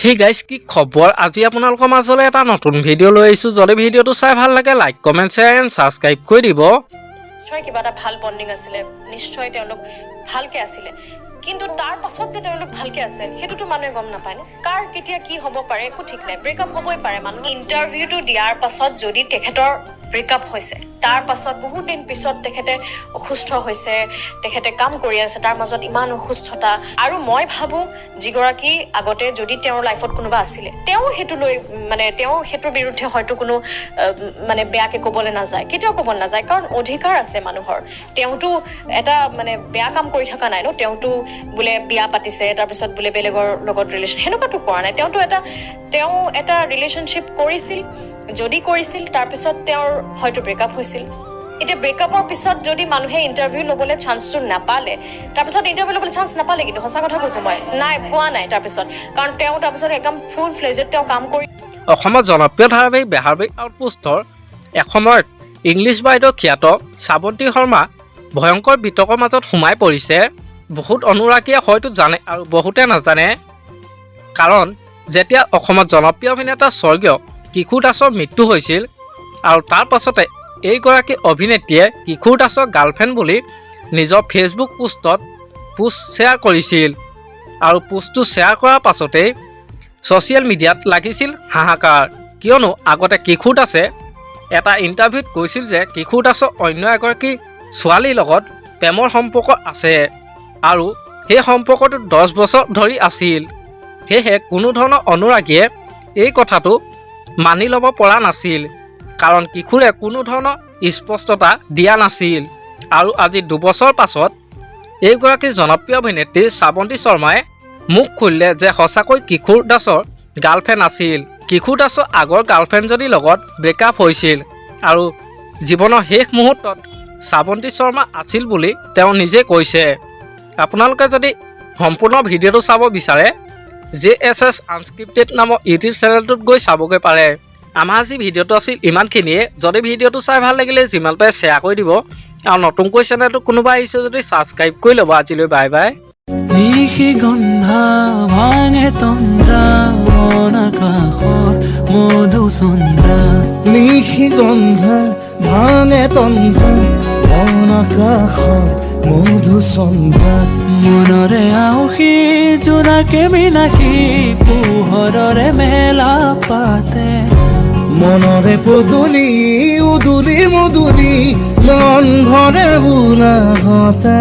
Hey guys, কি খবৰ আজি আপোনালোকৰ মাজলৈ এটা নতুন ভিডিঅ' লৈ আহিছো যদি ভিডিঅ'টো চাই ভাল লাগে like comment share and subscribe কৰি দিব নিশ্চয় কিবা এটা ভাল বন্ডিং আছিল নিশ্চয় তেওঁলোক ভালকে আছিল কিন্তু তাৰ পাছত যে তেওঁলোক ভালকে আছে হেতুটো মানুহে গম নাপায় ন কাৰ কেতিয়া কি হ'ব পাৰে একো ঠিক নাই ব্ৰেকআপ হ'বই পাৰে মানুহ ইন্টাৰভিউটো দিয়াৰ পাছত যদি তেখেতৰ ব্ৰেকআপ হৈছে তাৰ পাছত বহুত দিন পিছত তেখেতে অসুস্থ হৈছে তেখেতে কাম কৰি আছে তাৰ মাজত ইমান অসুস্থতা আৰু মই ভাবো যিগৰাকী আগতে যদি তেওঁৰ লাইফত কোনোবা আছিল তেওঁ হেতু লৈ মানে তেওঁ হেতুৰ বিৰুদ্ধে হয়তো কোনো মানে বেয়াকে ক'বলৈ নাযায় কেতিয়াও ক'ব নাযায় কাৰণ অধিকাৰ আছে মানুহৰ তেওঁটো এটা মানে বেয়া কাম কৰি থকা নাই ন তেওঁটো বুলে বিয়া পাতিছে তাৰ পিছত বুলে বেলেগৰ লগত ৰিলেশন হেনকাটো কৰা নাই তেওঁ এটা ৰিলেশনশিপ কৰিছিল যদি কৰিছিল তাৰ পিছত তেওঁৰ হয়তো ব্ৰেকআপ হৈছিল এটা ব্ৰেকআপৰ পিছত যদি মানুহে ইন্টাৰভিউ লবলৈ চান্সটো নাপালে তাৰ পিছত ইন্টাৰভিউ লবলৈ চান্স নাপালে কিন্তু সঁচা কথা কৈছো মই নাই পোৱা নাই তাৰ পিছত কাৰণ তেওঁ তাৰ পিছত একদম ফুল ফ্লেজড তেওঁ কাম কৰি অসমৰ জনপ্ৰিয় ধাৰাবাহিক বেহাৰবাৰী আউটপোষ্টৰ এসময়ত ইংলিছ বাইদেউ খ্যাত শ্ৰাৱন্তী শৰ্মা ভয়ংকৰ বিতৰ্কৰ মাজত সোমাই পৰিছে বহুত অনুৰাগীয়ে হয়তো জানে আৰু বহুতে নাজানে কাৰণ যেতিয়া অসমত জনপ্ৰিয় অভিনেতা স্বৰ্গীয় কিশোৰ দাসৰ মৃত্যু হৈছিল আৰু তাৰ পাছতে এইগৰাকী অভিনেত্ৰীয়ে কিশোৰ দাসৰ গাৰ্লফ্ৰেণ্ড বুলি নিজৰ ফেচবুক পোষ্ট শ্বেয়াৰ কৰিছিল আৰু পোষ্টটো শ্বেয়াৰ কৰাৰ পাছতেই ছ'চিয়েল মিডিয়াত লাগিছিল হাহাকাৰ কিয়নো আগতে কিশোৰ দাসে এটা ইণ্টাৰভিউত কৈছিল যে কিশোৰ দাসৰ অন্য এগৰাকী ছোৱালীৰ লগত প্ৰেমৰ সম্পৰ্ক আছে আৰু সেই সম্পৰ্কটো 10 বছৰ ধৰি আছিল সেয়েহে কোনো ধৰণৰ অনুৰাগীয়ে এই কথাটো মানি ল'ব পৰা নাছিল কাৰণ কিশোৰে কোনো ধৰণৰ স্পষ্টতা দিয়া নাছিল আৰু আজি 2 বছৰ পাছত এইগৰাকী জনপ্ৰিয় অভিনেত্ৰী শ্ৰাৱন্তী শৰ্মাই মুখ খুলিলে যে সঁচাকৈ কিশোৰ দাসৰ গাৰ্লফ্ৰেণ্ড আছিল কিশোৰ দাসৰ আগৰ গাৰ্লফ্ৰেণ্ডজনীৰ লগত ব্ৰেকআপ হৈছিল আৰু জীৱনৰ শেষ মুহূৰ্তত শ্ৰাৱন্তী শৰ্মা আছিল বুলি তেওঁ নিজে কৈছে আপোনালোকে যদি সম্পূৰ্ণ ভিডিঅ'টো চাব বিচাৰে JSS আনস্ক্ৰিপ্টেড নামৰ ইউটিউব চেনেলটোত গৈ চাবগৈ পাৰে আমাৰ আজি ভিডিঅ'টো আছিল ইমানখিনিয়ে যদি ভিডিঅ'টো চাই ভাল লাগিলে যিমান পাৰে শ্বেয়াৰ কৰি দিব আৰু নতুনকৈ চেনেলটো কোনোবা আহিছে যদি ছাবস্ক্ৰাইব কৰি ল'ব আজিলৈ বাই বাই নিশি গন্ধা ভাঙে তন্দ্ৰা মনাকাশৰ মধুচন্দ্ৰা নিশি গন্ধা ভাঙে তন্দ্ৰা মনাকাশৰ মধুচন্দ্ৰা মনৰে আউসী জোনাকে বিনাশী পোহৰৰে মেলা পাতে মনৰে পদূলি উদুলি মুদুলি মন ভৰে উলাহতে